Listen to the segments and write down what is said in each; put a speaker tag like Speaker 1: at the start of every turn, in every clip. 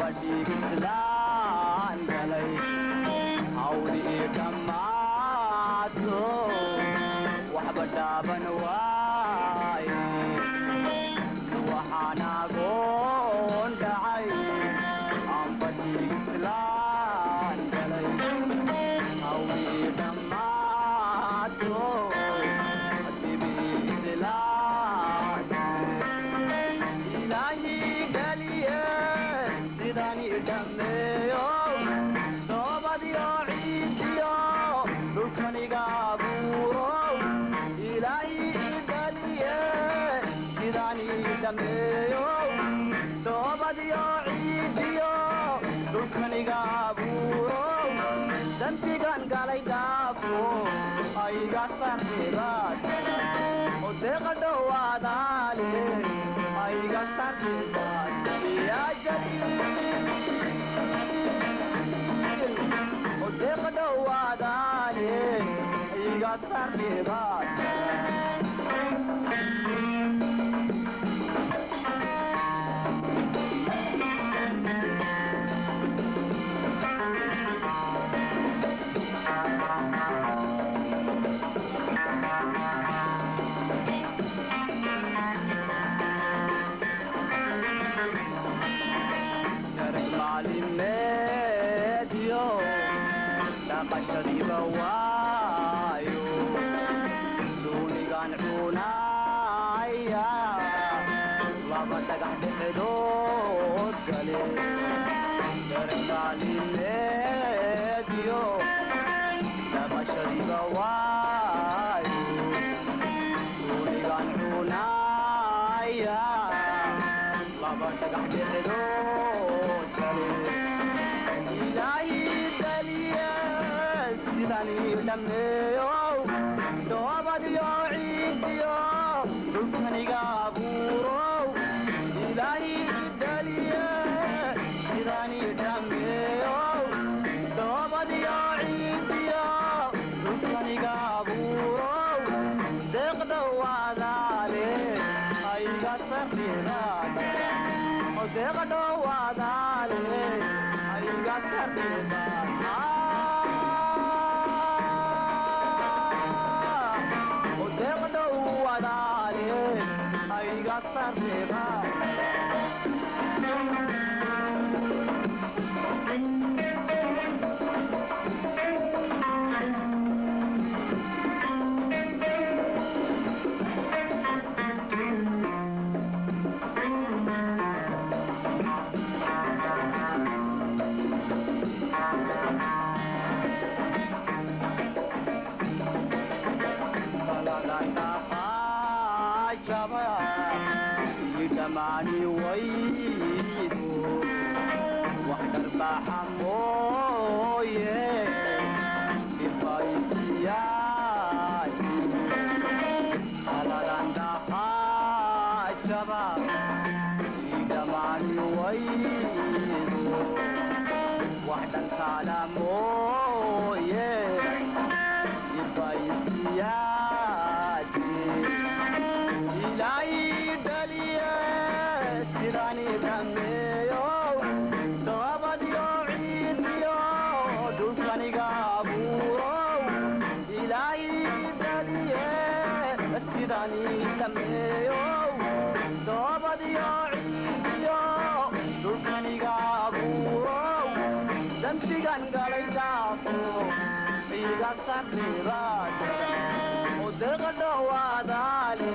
Speaker 1: gabadhii islaan galay hawlii dhammaato waxba dhaaban waaye waxaan agoon dhacay ambadhii islaan galay hawlii dhammaato dibii islaan ilaahii galiye sidani dhameeyo doobadiyo ciidiyo dhulkaniga abuuro ilaahii galiye sidani dhameeyo doobadiyo ciidiyo dhulkaniga abuuro dambigan galay dhaafo ayga sarreebaad odeeqa dhowaadaale ayga sarreebaad yaa jaliil odeeqa dhowaadaale ayga sarreebaad medio dhaqashadiiba waayo duunigan cunaya laba dhagax dhexdood gale dargalimedio dhaqashadiiba waayo duunigan cunaya laba dhagax dhexdood gale ilaahi daliye sidani dhameeyo doobadiyo ciidiyo dhulkaniga abuuro ilaahi daliye sidani dhameeyo doobadiyo ciidiyo dhulkaniga abuuro deeq dhowaadaale ayga sarreebaad deeq dhowaadaale ayga sarreebaad deeq dhowaadaale ayga sarreebaad يدمعني ويدو وحدر بحمويه بفايتياتي على رندها جبا يدمعني ويدو وحدر سلامويه بفايتياتي إلهي دليه sidani dhameeyo doobadiyo ciidiyo dhulkaniga abuuro ilaahi daliye sidani dhameeyo doobadiyo ciidiyo dhulkaniga abuuro dambigan galay dhaafo iga sarreebaad odeeqa dhowaadaale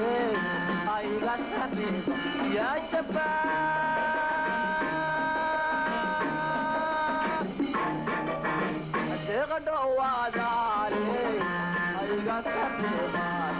Speaker 1: ayga sarreeba yaa jabaan deeqa dhowaadaale ayga sarreebaad